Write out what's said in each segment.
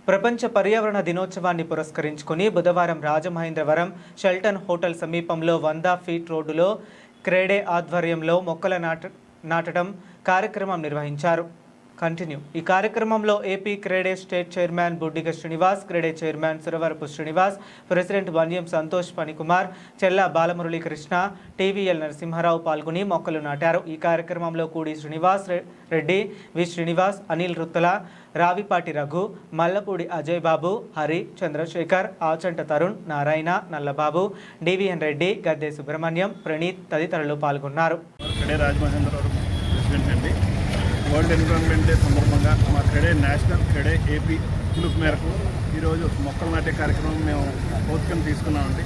ప్రపంచ పర్యావరణ దినోత్సవాన్ని పురస్కరించుకుని బుధవారం రాజమహేంద్రవరం షెల్టన్ హోటల్ సమీపంలో 100 ఫీట్ రోడ్డులో క్రెడే ఆధ్వర్యంలో మొక్కల నాటడం కార్యక్రమం నిర్వహించారు. ఈ కార్యక్రమంలో AP CREDAI state chairman Buddiga Srinivas, CREDAI chairman Suravarapu Srinivas, president Vanyam Santosh Panikumar, Chella Balamurali Krishna, TVL Narasimha Rao పాల్గొని మొక్కలు నాటారు. ఈ కార్యక్రమంలో కూడి శ్రీనివాస్ రెడ్డి, వి శ్రీనివాస్, అనిల్ రుత్తల, రావిపాటి రఘు, మల్లపూడి అజయ్ బాబు, హరి, చంద్రశేఖర్, ఆచంట తరుణ్, నారాయణ, నల్లబాబు, డివిఎన్ రెడ్డి, గద్దె సుబ్రహ్మణ్యం, ప్రణీత్ తదితరులు పాల్గొన్నారు. వరల్డ్ ఎన్విరాన్మెంట్ డే సందర్భంగా మా క్రెడే నేషనల్ క్రెడే ఏపీ పిలుపు మేరకు ఈరోజు మొక్కలు నాటే కార్యక్రమం మేము ఓపికను తీసుకున్నామండి.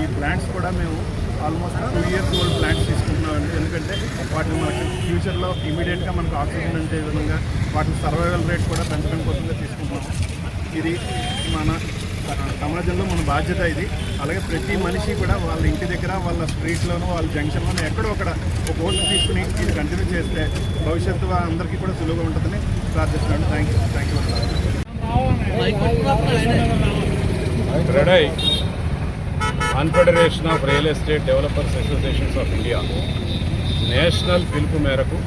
ఈ ప్లాంట్స్ కూడా మేము ఆల్మోస్ట్ 2 years ఓల్డ్ ప్లాంట్స్ తీసుకుంటున్నామండి. ఎందుకంటే వాటిని మనకి ఫ్యూచర్లో ఇమీడియట్గా మనకు ఆక్సిజన్ అందే విధంగా వాటి సర్వైవల్ రేట్ కూడా పెంచడం కోసంగా తీసుకుంటున్నాం. ఇది మన సమాజంలో మన బాధ్యత. ఇది అలాగే ప్రతి మనిషి కూడా వాళ్ళ ఇంటి దగ్గర, వాళ్ళ స్ట్రీట్లోనూ, వాళ్ళ జంక్షన్లోనూ ఎక్కడో ఒక ఓటు తీసుకుని ఇది కంటిన్యూ చేస్తే భవిష్యత్తు అందరికీ కూడా సులువుగా ఉంటుందని ప్రార్థిస్తున్నాను. Thank you. CREDAI confederation of real estate developers associations of India national పిలుపు మేరకు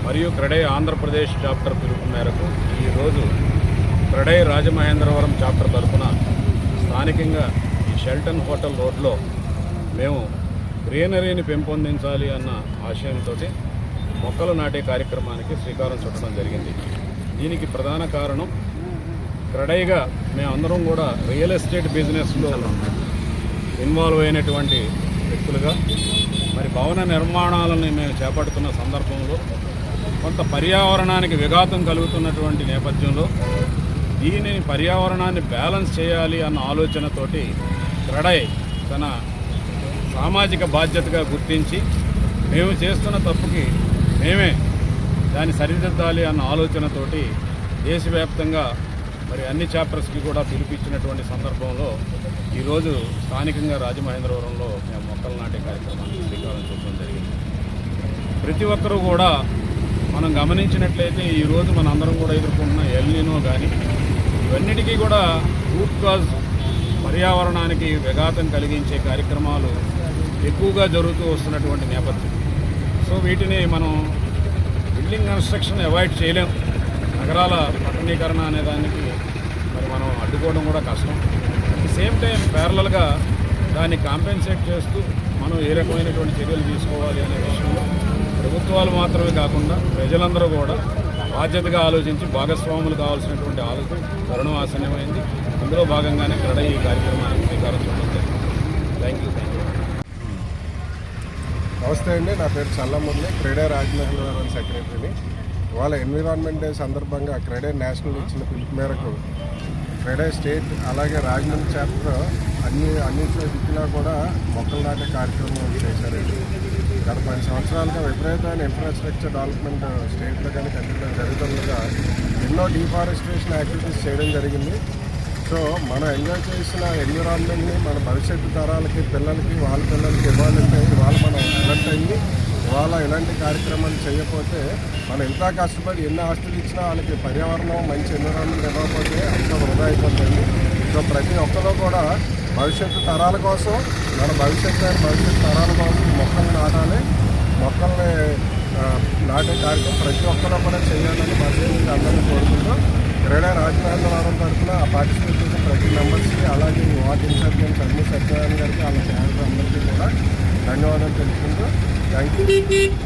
మరియు క్రెడే ఆంధ్రప్రదేశ్ చాప్టర్ పిలుపు మేరకు ఈరోజు క్రెడే రాజమహేంద్రవరం చాప్టర్ తరఫున స్థానికంగా ఈ షెల్టన్ హోటల్ రోడ్లో మేము గ్రీనరీని పెంపొందించాలి అన్న ఆశయంతో మొక్కలు నాటే కార్యక్రమానికి శ్రీకారం చుట్టడం జరిగింది. దీనికి ప్రధాన కారణం క్రెడేగా మేమందరం కూడా రియల్ ఎస్టేట్ బిజినెస్లో ఇన్వాల్వ్ అయినటువంటి వ్యక్తులుగా మరి భవన నిర్మాణాలను మేము చేపడుతున్న సందర్భంలో కొంత పర్యావరణానికి విఘాతం కలుగుతున్నటువంటి నేపథ్యంలో దీని పర్యావరణాన్ని బ్యాలెన్స్ చేయాలి అన్న ఆలోచనతోటి క్రెడే తన సామాజిక బాధ్యతగా గుర్తించి మేము చేస్తున్న తప్పుకి మేమే దాన్ని సరిదిద్దాలి అన్న ఆలోచనతోటి దేశవ్యాప్తంగా మరి అన్ని చాప్టర్స్కి కూడా పిలిపించినటువంటి సందర్భంలో ఈరోజు స్థానికంగా రాజమహేంద్రవరంలో మేము మొక్కలు నాటే కార్యక్రమాన్ని శ్రీకారం చుట్టడం జరిగింది. ప్రతి ఒక్కరూ కూడా మనం గమనించినట్లయితే ఈరోజు మన అందరం కూడా ఎదుర్కొంటున్న ఎల్నినో కానీ ఇవన్నిటికీ కూడా రూట్ కాజ్ పర్యావరణానికి విఘాతం కలిగించే కార్యక్రమాలు ఎక్కువగా జరుగుతూ వస్తున్నటువంటి నేపథ్యం. సో వీటిని మనం బిల్డింగ్ కన్స్ట్రక్షన్ అవాయిడ్ చేయలేం. నగరాల పట్టణీకరణ అనే దానికి మరి మనం అడ్డుకోవడం కూడా కష్టం. అట్ ది సేమ్ టైం ప్యారలల్గా దాన్ని కాంపెన్సేట్ చేస్తూ మనం ఏ రకమైనటువంటి చర్యలు తీసుకోవాలి అనే విషయంలో ప్రభుత్వాలు మాత్రమే కాకుండా ప్రజలందరూ కూడా బాధ్యతగా ఆలోచించి భాగస్వాములు కావాల్సినటువంటి తరుణం ఆసన్నమైంది. అందులో భాగంగానే క్రెడే ఈ కార్యక్రమానికి శ్రీకారం చుట్టడం జరిగింది. Thank you. నమస్తే అండి, నా పేరు చల్లమురళి, క్రెడే రాజమహేంద్రవరం సెక్రటరీని. ఇవాళ ఎన్విరాన్మెంట్ డే సందర్భంగా క్రెడే నేషనల్ ఇచ్చిన పిలుపు మేరకు క్రెడే స్టేట్ అలాగే రాజమండ్రి చాప్టర్ అన్నింటిలో దిక్కులా కూడా మొక్కలు నాటే కార్యక్రమం చేశారండి. గత 10 సంవత్సరాలుగా విపరీతమైన ఇన్ఫ్రాస్ట్రక్చర్ డెవలప్మెంట్ స్టేట్లో కానీ కంట్రీలో జరుగుతుండగా ఎన్నో డిఫారెస్టేషన్ యాక్టివిటీస్ చేయడం జరిగింది. సో మనం ఎంజాయ్ చేసిన ఎన్విరాన్మెంట్ని మన భవిష్యత్తు తరాలకి, పిల్లలకి, వాళ్ళ పిల్లలకి ఇవ్వాలంటే ఇవాళ మనం ఎలర్ట్ అయ్యి ఇవాళ ఇలాంటి కార్యక్రమాలు చేయకపోతే మనం ఎంత కష్టపడి ఎన్ని ఆస్తులు ఇచ్చినా వాళ్ళకి పర్యావరణం మంచి ఎన్విరాన్మెంట్ ఇవ్వకపోతే అంత వృధా అయిపోతుంది. సో ప్రతి ఒక్కరూ కూడా భవిష్యత్తు తరాల కోసం, మన భవిష్యత్తు తరాల కోసం మొక్కలు నాటాలి. మొక్కల్ని నాటే కార్యక్రమం ప్రతి ఒక్కరూ కూడా చేయాలని మసీదు అందరినీ కోరుకుంటూ క్రెడే రాజమహేంద్రవరం తరఫున పార్టిసిపేట్ చేసిన ప్రతి మెంబర్స్కి అలాగే వార్డ్ ఇన్ఛార్జెంట్స్ అన్ని సత్యనారాయణ గారికి వాళ్ళ క్యాడర్ అందరికీ కూడా ధన్యవాదాలు తెలుపుకుంటూ థ్యాంక్ యూ.